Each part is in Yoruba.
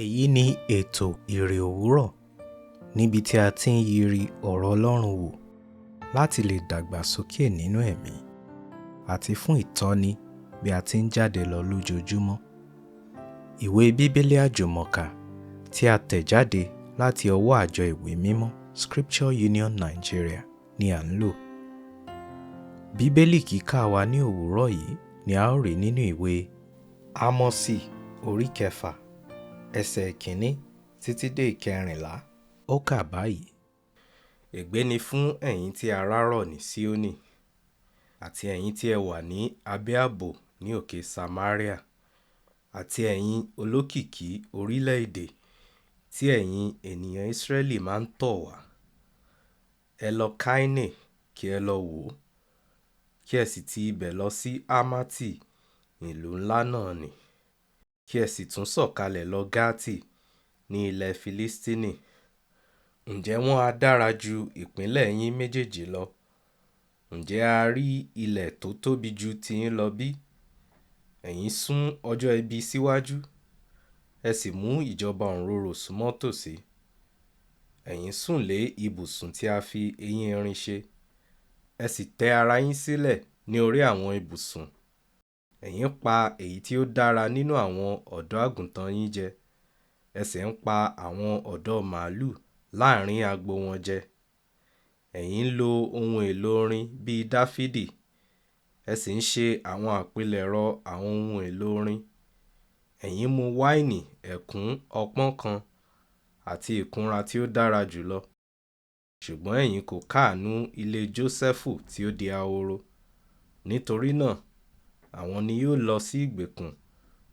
Èyí ni ètò Iri Owuro, níbi tí a ti ń yiri ọ̀rọ̀ Ọlọ́run wò láti lè dàgbàsókè nínú ẹ̀mí àti fún ìtọ́ni bí a ti ń jáde lọ lójoojúmọ́. Ìwé Bíbélì Àjùmọ tí a tẹ̀ jáde láti ọwọ́ àjọ ìwé mímọ́ Scripture Union Nigeria ni à ń lò. Bíbélì kíkà wa ní òwúrọ̀ yìí ni a ó rí nínú ìwé Ámósì orí 6 ẹsẹ̀ 1 títí dé 14. Ó kà báyìí: Ègbé ni fún ẹ̀yin tí ara rọ̀ ní Síónì, àti ẹ̀yin tí ẹ wà ní abẹ́ ààbò ní òkè Samaria, àti ẹ̀yin olókìkí orílẹ̀-èdè tí ẹ̀yin ènìyàn Ísírẹ́lì máa ń tọ̀ wá. Ẹ lọ Káínè kí ẹ lọ wò ó, kí ẹ sì ti ibẹ̀ lọ sí Hámátì ìlú ńlá náà nì, kí ẹ sì tún sọ̀kalẹ̀ lọ Gáàtì ní ilẹ̀ Filistini. Ǹjẹ́ wọ́n á dára ju ìpínlẹ̀ yín méjèèjì lọ? Ǹjẹ́ a rí ilẹ̀ tó tóbi ju tiyín lọ bí? Ẹ̀yin sún ọjọ́ ibi síwájú, ẹ sì mú ìjọba òǹrorò súnmọ́ tòsí. Ẹ̀yin sùn lé ibùsùn tí a fi eyín erin ṣe, ẹ sì tẹ́ ara yín sílẹ̀ ní orí àwọn ibùsùn. Ẹ̀yin pa èyí tí ó dára nínú àwọn ọ̀dọ́ àgùntàn yín jẹ, ẹ sì ń pa àwọn ọ̀dọ́ màlúù láàrin agbo wọn jẹ. Ẹ̀yin ń lo ohun èlò orin bíi Dáfídì, ẹ sì ń ṣe àwọn àpilẹ̀rọ àwọn ohun èlò orin. Ẹ̀yin mu wáìnì ẹ̀kún ọpọ́n kan àti ìkunra tí ó dára jùlọ. Ṣùgbọ́n ẹ̀yin kò káàánú ilé Jósẹ́fù tí ó di ahoro. Nítorí náà, àwọn ni yóò lọ sí ìgbèkùn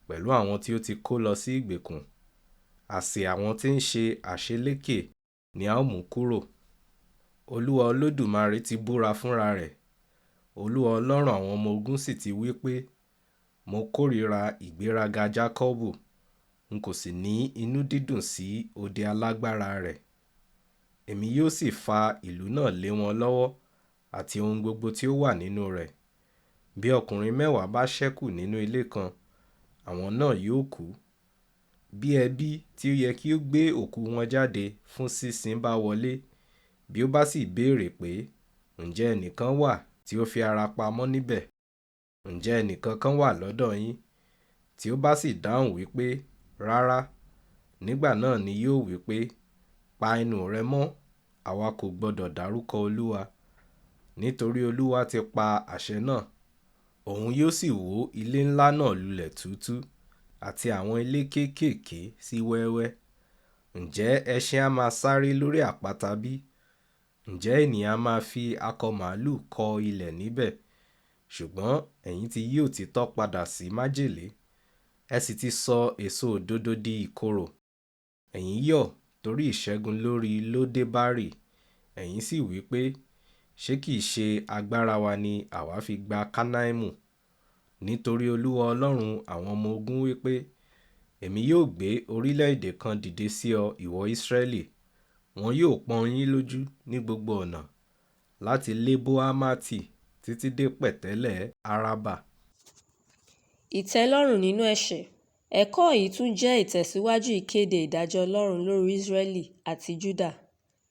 pẹ̀lú àwọn tí ó ti kó lọ sí ìgbèkùn. Àsè àwọn tí ń ṣe àṣelékè ni a ó mú kúrò. Olúwa Olódùmarè ti búra fúnra rẹ̀. Olúwa Ọlọ́run àwọn ọmọ ogun sì ti wí pé, mo kórìíra ìgbéraga Jákọ́bù, n kò sì ní inú dídùn sí òde alágbára rẹ̀. Èmi yóò sì fa ìlú náà lé wọn lọ́wọ́ àti ohun gbogbo tí ó wà nínú rẹ̀. Bí ọkùnrin 10 bá ṣẹ́kù nínú ilé kan, àwọn náà yóò kú. Bí ẹbí tí ó yẹ kí ó gbé òkú wọn jáde fún sísin bá wọlé, bí ó bá sì béèrè pé, ǹjẹ́ ẹnìkan wà tí ó fi ara pamọ́ níbẹ̀? Ǹjẹ́ ẹnìkan kan wà lọ́dọ̀ yín? Tí ó bá sì dáhùn wípé, rárá, nígbà náà ni yóò wí pé, pa ẹnu rẹ mọ́, àwa kò gbọdọ̀ dárúkọ Olúwa. Nítorí Olúwa ti pa àṣẹ náà, òun yóò sì wó ilé ńlá náà lulẹ̀ túútúú àti àwọn ilé kéékèèké sí wẹ́wẹ́. Ǹjẹ́ ẹṣin á máa sáré lórí àpáta bí? Ǹjẹ́ ènìyàn á máa fi akọ màlúù kọ ilẹ̀ níbẹ̀? Ṣùgbọ́n ẹ̀yin ti yí òtítọ́ padà sí májèlé, ẹ sì ti sọ èso òdodo di ìkorò. Ẹ̀yin yọ̀ torí ìṣẹ́gun lórí Lódébárì. Ẹ̀yin sì wí pé, ṣé kìí ṣe agbára wa ni àwa fi gba Kánáìmù? Nítorí Olúwa Ọlọ́run àwọn ọmọ ogun wí pé, èmi yóò gbé orílẹ̀-èdè kan dìde sí ọ, ìwọ Ísírẹ́lì. Wọn yóò pọ́n yín lójú ní gbogbo ọ̀nà, láti Lébó Hámátì títí dé pẹ̀tẹ́lẹ̀ Árábà. Ìtẹ́lọ́rùn nínú ẹ̀ṣẹ̀. Ẹ̀kọ́ yìí tún jẹ́ ìtẹ̀síwájú ìkéde ìdájọ́ Ọlọ́run lórí Ísírẹ́lì àti Júdà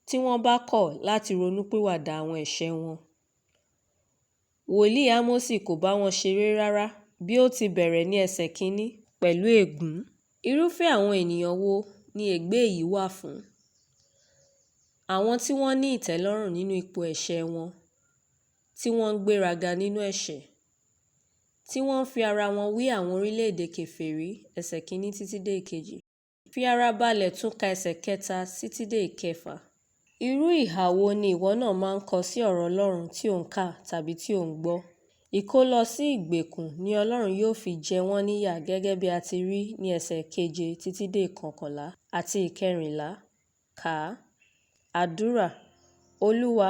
tí wọ́n bá kọ̀ láti ronúpìwàdà àwọn ẹ̀ṣẹ̀ wọn. Wòlíì Ámósì kò bá wọn ṣeré rárá bí ó ti bẹ̀rẹ̀ ní ẹsẹ̀ 1 pẹ̀lú ègún. Irúfẹ́ àwọn ènìyàn wo ni ègbé yìí wà fún? Àwọn tí wọ́n ní ìtẹ́lọ́rùn nínú ipò ẹ̀ṣẹ̀ wọn, tí wọ́n ń gbéraga nínú ẹ̀ṣẹ̀, tí wọ́n ń fi ara wọn wí àwọn orílẹ̀-èdè kèfèrí ẹsẹ̀ 1 títí dé 2. Fi ara balẹ̀ tún ka ẹsẹ̀ 3 títí dé 6. Irú ìhà wo ni ìwọ náà máa ń kọ sí ọ̀rọ̀ Ọlọ́run tí ò ń kà tàbí tí ò ń gbọ́? Ìkólọ sí ìgbèkùn ni Ọlọ́run yóò fi jẹ wọ́n níyà gẹ́gẹ́ bí a ti rí ní ẹsẹ̀ 7 títí dé 11 àti 14. Kà á. Àdúrà. Olúwa,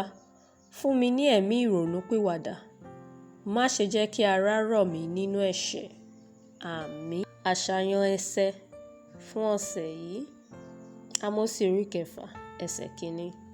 fún mi ní ẹ̀mí ìrònúpìwàdà. Má ṣe jẹ́ kí ara rọ̀ mí nínú ẹ̀ṣẹ̀. Àmín. Àṣàyàn ẹsẹ̀ fún ọ̀sẹ̀ yìí. Ámósì orí 6 ẹsẹ̀ 1.